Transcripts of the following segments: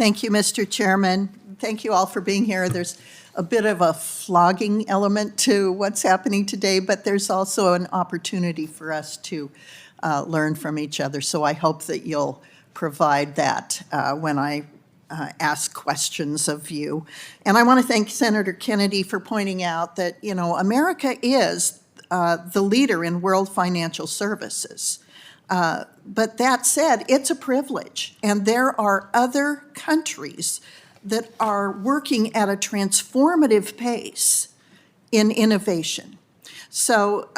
Thank you, Mr. Chairman. Thank you all for being here. There's a bit of a flogging element to what's happening today, but there's also an opportunity for us to learn from each other. So I hope that you'll provide that when I ask questions of you. And I want to thank Senator Kennedy for pointing out that, you know, America is the leader in world financial services. But that said, it's a privilege, and there are other countries that are working at a transformative pace in innovation. So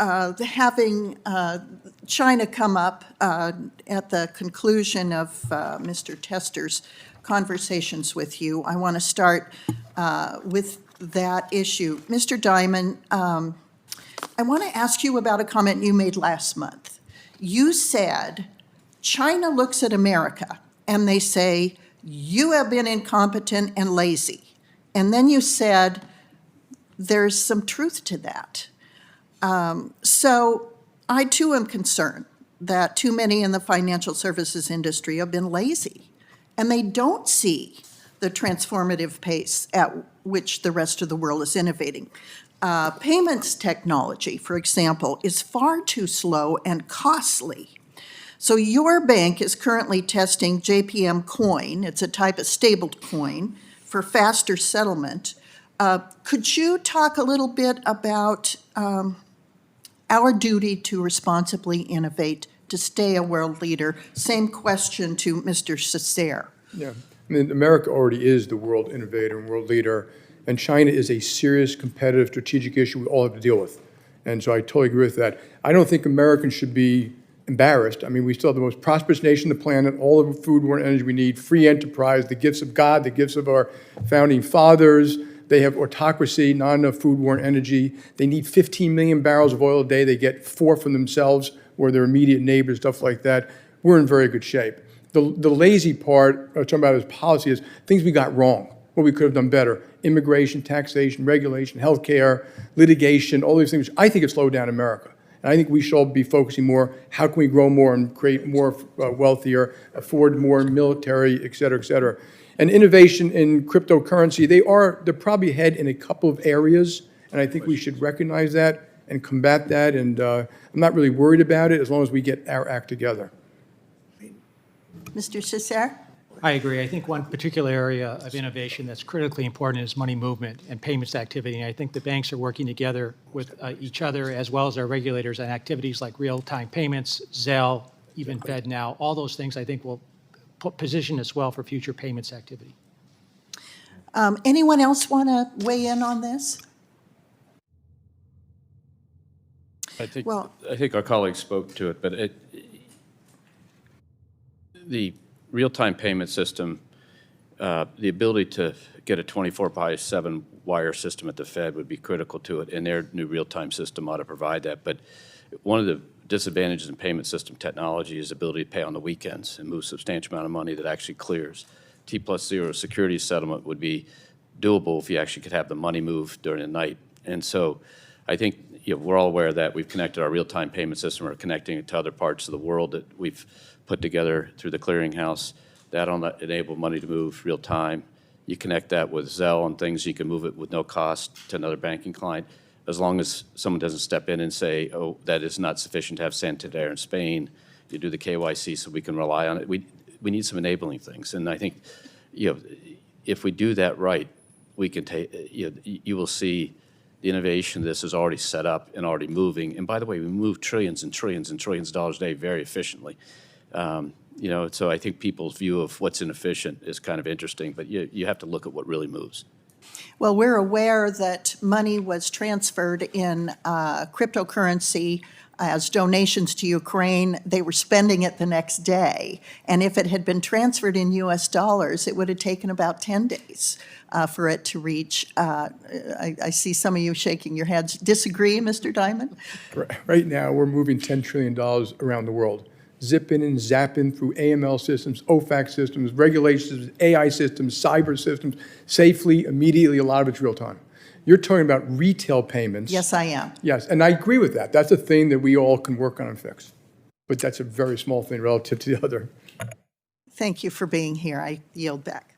having China come up at the conclusion of Mr. Tester's conversations with you, I want to start with that issue. Mr. Diamond, I want to ask you about a comment you made last month. You said, China looks at America and they say, you have been incompetent and lazy. And then you said, there's some truth to that. So I too am concerned that too many in the financial services industry have been lazy, and they don't see the transformative pace at which the rest of the world is innovating. Payments technology, for example, is far too slow and costly. So your bank is currently testing JPM coin. It's a type of stable coin for faster settlement. Could you talk a little bit about our duty to responsibly innovate, to stay a world leader? Same question to Mr. Cesare. Yeah, I mean, America already is the world innovator and world leader, and China is a serious competitive strategic issue we all have to deal with. And so I totally agree with that. I don't think Americans should be embarrassed. I mean, we still have the most prosperous nation on the planet, all of the food, water, and energy we need, free enterprise, the gifts of God, the gifts of our founding fathers. They have autocracy, not enough food, water, and energy. They need 15 million barrels of oil a day. They get 4 from themselves or their immediate neighbors, stuff like that. We're in very good shape. The lazy part, talking about his policy, is things we got wrong, what we could have done better. Immigration, taxation, regulation, healthcare, litigation, all these things. I think have slowed down America. And I think we should all be focusing more, how can we grow more and create more wealthier, afford more military, et cetera, et cetera. And innovation in cryptocurrency, they're probably ahead in a couple of areas, and I think we should recognize that and combat that, and I'm not really worried about it as long as we get our act together. Mr. Cesare? I agree. I think one particular area of innovation that's critically important is money movement and payments activity. And I think the banks are working together with each other as well as our regulators on activities like real-time payments, Zelle, even FedNow. All those things I think will position us well for future payments activity. Anyone else want to weigh in on this? I think our colleagues spoke to it, but the real-time payment system, the ability to get a 24/7 wire system at the Fed would be critical to it, and their new real-time system ought to provide that. But one of the disadvantages in payment system technology is the ability to pay on the weekends and move a substantial amount of money that actually clears. T+0 security settlement would be doable if you actually could have the money move during the night. And so I think we're all aware of that. We've connected our real-time payment system. We're connecting it to other parts of the world that we've put together through the clearinghouse. That'll enable money to move real time. You connect that with Zelle and things, you can move it with no cost to another banking client, as long as someone doesn't step in and say, oh, that is not sufficient to have Santander in Spain. You do the KYC so we can rely on it. We need some enabling things. And I think, if we do that right, we can take, you will see the innovation this is already set up and already moving. And by the way, we move trillions and trillions and trillions of dollars a day very efficiently. So I think people's view of what's inefficient is kind of interesting, but you have to look at what really moves. Well, we're aware that money was transferred in cryptocurrency as donations to Ukraine. They were spending it the next day. And if it had been transferred in US dollars, it would have taken about 10 days for it to reach. I see some of you shaking your heads. Disagree, Mr. Diamond? Right now, we're moving $10 trillion around the world. Zipping and zapping through AML systems, OFAC systems, regulations, AI systems, cyber systems, safely, immediately, a lot of it's real time. You're talking about retail payments. Yes, I am. Yes, and I agree with that. That's a thing that we all can work on and fix. But that's a very small thing relative to the other. Thank you for being here. I yield back.